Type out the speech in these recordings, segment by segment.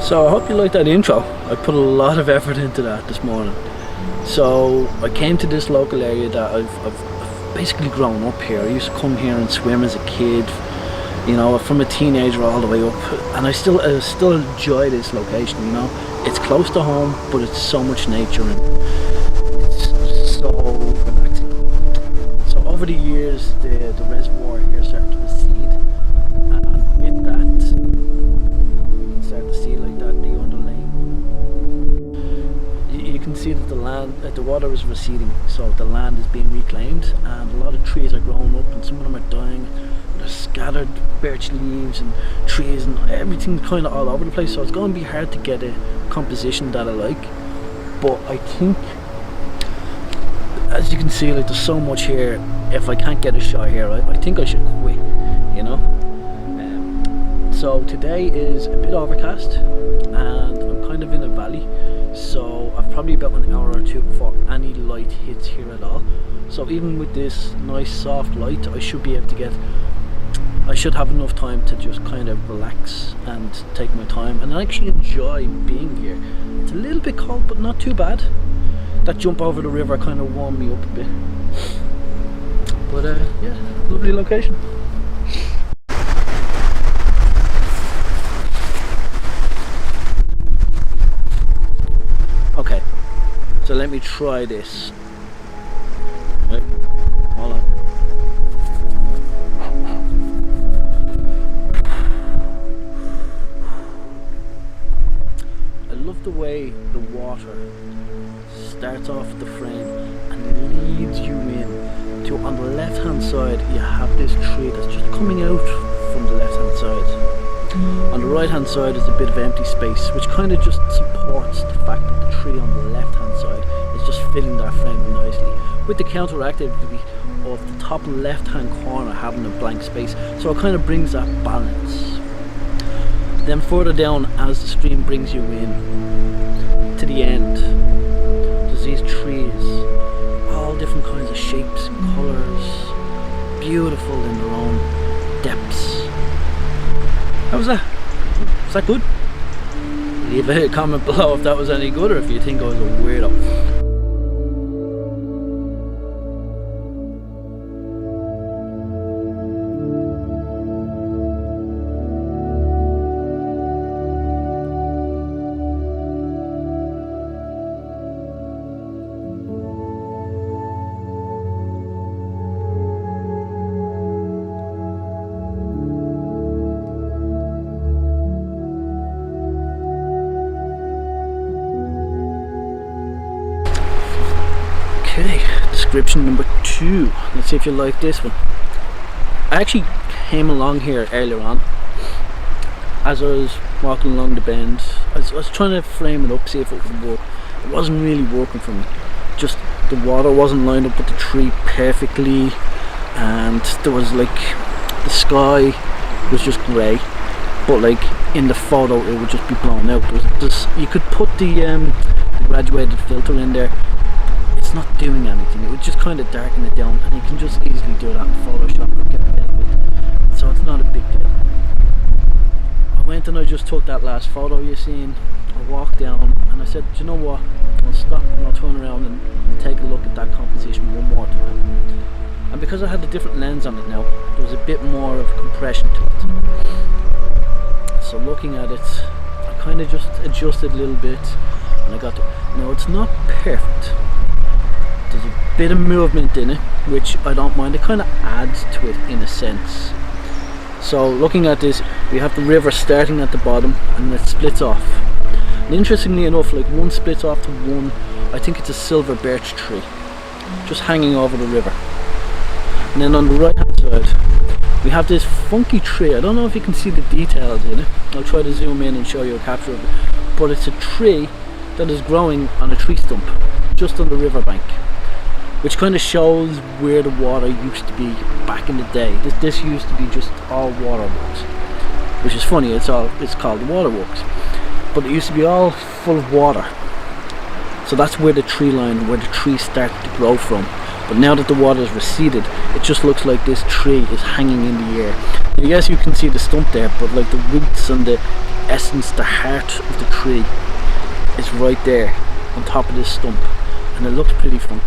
So I hope you liked that intro. I put a lot of effort into that this morning. So I came to this local area that I've basically grown up here. I used to come here and swim as a kid, you know, from a teenager all the way up, and I still enjoy this location, you know. It's close to home, but it's so much nature and it's so relaxing. So over the years, the reservoir here started to recede, and with that, you can start to see like that the underlaying. You can see that the water is receding, so the land is being reclaimed, and a lot of trees are growing up, and some of them are dying. There's scattered birch leaves and trees and everything kind of all over the place, so it's going to be hard to get a composition that I like. But I think, as you can see, like there's so much here. If I can't get a shot here, I think I should quit, you know. So today is a bit overcast, and I'm kind of in a valley, so I've probably about an hour or two before any light hits here at all. So even with this nice soft light, I should be able to get, I should have enough time to just kind of relax and take my time and actually enjoy being here. It's a little bit cold, but not too bad. That jump over the river kind of warmed me up a bit. But yeah, lovely location. Okay, so let me try this. Wait, hold on. I love the way the water starts off the frame and leads you in to, on the left hand side you have this tree that's just coming out from the left hand side. On the right hand side is a bit of empty space, which kind of just supports the fact that the tree on the left hand side is just filling that frame nicely, with the counteractivity of the top left hand corner having a blank space, so it kind of brings that balance. Then further down, as the stream brings you in to the end, there's these trees, all different kinds of shapes and colours, beautiful in their own depths. How was that? Was that good? Leave a comment below if that was any good, or if you think I was a weirdo. description number 2. Let's see if you like this one. I actually came along here earlier on as I was walking along the bend. I was trying to frame it up, see if it would work. It wasn't really working for me. Just the water wasn't lined up with the tree perfectly, and there was like, the sky was just grey, but like in the photo it would just be blown out. You could put the graduated filter in there. It's not doing anything. It would just kind of darken it down, and you can just easily do that in Photoshop or get it with. So it's not a big deal. I went and I just took that last photo you seen. I walked down and I said, do you know what? I'll stop and I'll turn around and take a look at that composition one more time. And because I had a different lens on it now, there was a bit more of compression to it. So looking at it, I kind of just adjusted a little bit, and I got to, now it's not perfect. There's a bit of movement in it, which I don't mind. It kind of adds to it in a sense. So looking at this, we have the river starting at the bottom and it splits off. And interestingly enough, like one splits off to one, I think it's a silver birch tree, just hanging over the river. And then on the right hand side, we have this funky tree. I don't know if you can see the details in it. I'll try to zoom in and show you a capture of it. But it's a tree that is growing on a tree stump, just on the riverbank, which kind of shows where the water used to be back in the day. This used to be just all waterworks, which is funny. It's called the Waterworks, but it used to be all full of water. So that's where the tree line, where the trees started to grow from. But now that the water has receded, it just looks like this tree is hanging in the air. Now, yes, you can see the stump there, but like the roots and the essence, the heart of the tree is right there on top of this stump, and it looks pretty funky.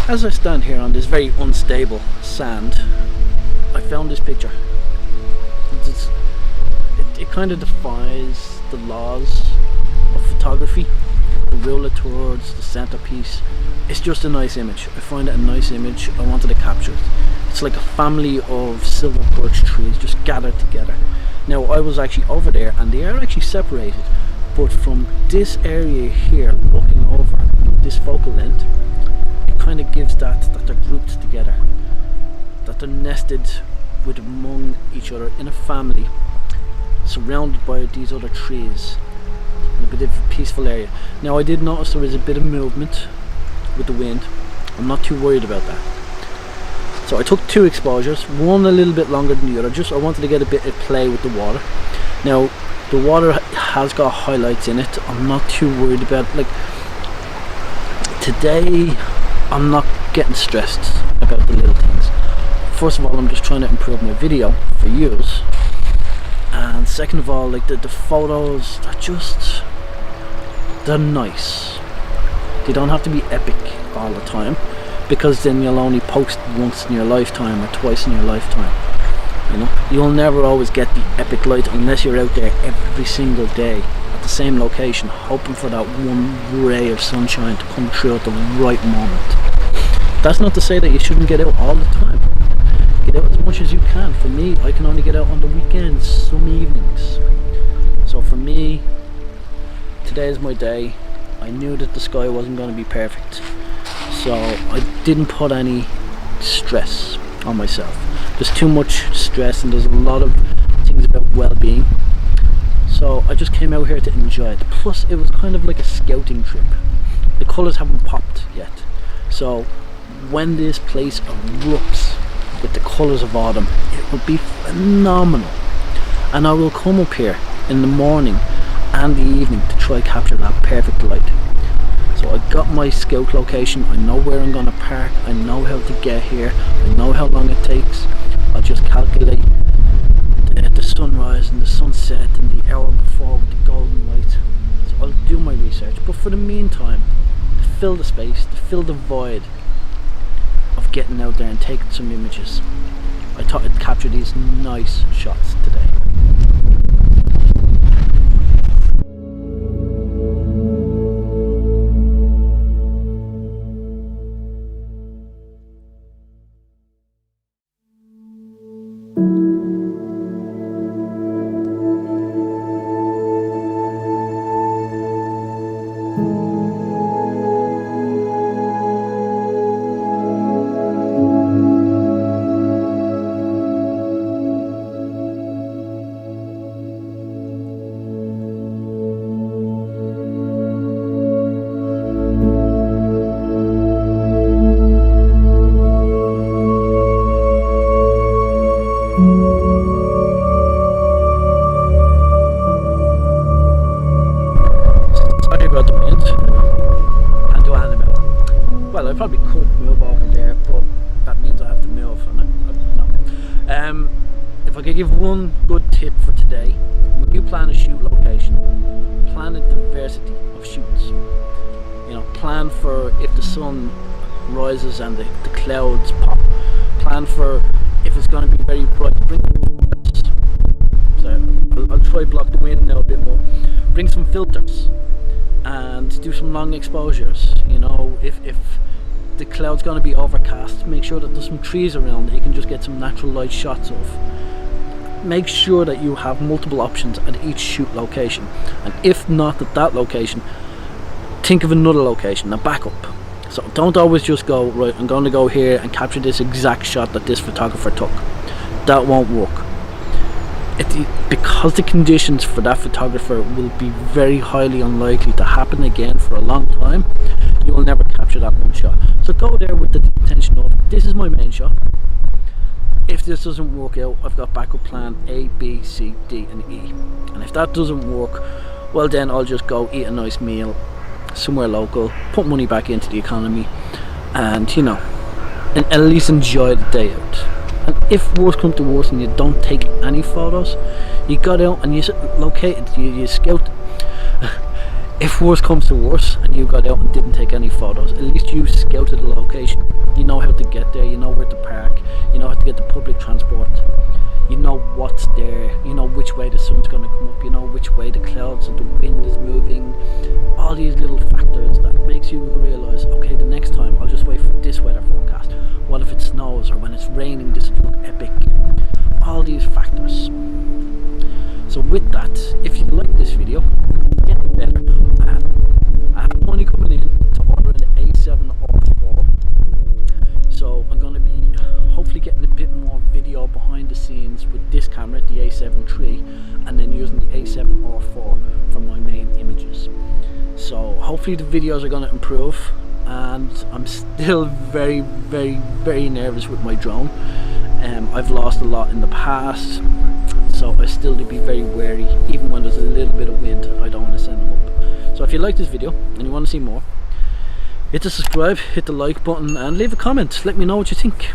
As I stand here on this very unstable sand, I found this picture. It kind of defies the laws of photography. The rule it towards the centerpiece. It's just a nice image. I find it a nice image. I wanted to capture it. It's like a family of silver birch trees just gathered together. Now I was actually over there and they are actually separated, but from this area here looking over this focal length, kind of gives that they're grouped together, that they're nested with among each other in a family, surrounded by these other trees in a bit of a peaceful area. Now I did notice there was a bit of movement with the wind. I'm not too worried about that. So I took 2 exposures, one a little bit longer than the other. Just I wanted to get a bit of play with the water. Now the water has got highlights in it. I'm not too worried about it. Like today I'm not getting stressed about the little things. First of all, I'm just trying to improve my video for yous, and second of all, like the photos, they're nice. They don't have to be epic all the time, because then you'll only post once in your lifetime or twice in your lifetime. You know, you'll never always get the epic light unless you're out there every single day at the same location, hoping for that one ray of sunshine to come through at the right moment. That's not to say that you shouldn't get out all the time. Get out as much as you can. For me, I can only get out on the weekends, some evenings. So for me, today is my day. I knew that the sky wasn't going to be perfect, so I didn't put any stress on myself. There's too much stress and there's a lot of things about well-being, so I just came out here to enjoy it. Plus it was kind of like a scouting trip. The colours haven't popped yet, so when this place erupts with the colours of autumn, it will be phenomenal. And I will come up here in the morning and the evening to try capture that perfect light. So I got my scout location, I know where I'm going to park, I know how to get here, I know how long it takes. I'll just calculate the sunrise and the sunset and the hour before with the golden light. So I'll do my research, but for the meantime, to fill the space, to fill the void of getting out there and taking some images, I thought I'd capture these nice shots today. I probably could move over there, but that means I have to move, and no. If I could give one good tip for today: when you plan a shoot location, plan a diversity of shoots. You know, plan for if the sun rises and the clouds pop. Plan for if it's going to be very bright. Bring I'll try block the wind now a bit more. Bring some filters and do some long exposures. You know, if the cloud's going to be overcast, make sure that there's some trees around that you can just get some natural light shots of. Make sure that you have multiple options at each shoot location, and if not at that location, think of another location, a backup. So don't always just go, right, I'm going to go here and capture this exact shot that this photographer took. That won't work. Because the conditions for that photographer will be very highly unlikely to happen again for a long time, you will never capture that one shot. So go there with the intention of, this is my main shot. If this doesn't work out, I've got backup plan A, B, C, D and E. And if that doesn't work, well then I'll just go eat a nice meal somewhere local, put money back into the economy, and you know, and at least enjoy the day out. And if worse comes to worse and you don't take any photos, you got out and you located, you scouted. If worse comes to worse and you got out and didn't take any photos, at least you scouted the location. You know how to get there, you know where to park, you know how to get the public transport, you know what's there, you know which way the sun's going to come up, you know which way the clouds and the wind is moving. All these little factors that makes you realise, okay, the next time I'll just wait for this weather forecast. What if it snows, or when it's raining, this will look epic. All these factors. So with that, if you like this video, get better. I have money coming in to order an A7R4. So I'm going to be hopefully getting a bit more video behind the scenes with this camera, the A7 III, and then using the A7R4 for my main images. So hopefully the videos are going to improve, and I'm still very nervous with my drone. I've lost a lot in the past, so I still need to be very wary. Even when there's a little bit of wind, I don't want to send them up. So if you like this video and you want to see more, hit the subscribe, hit the like button and leave a comment. Let me know what you think.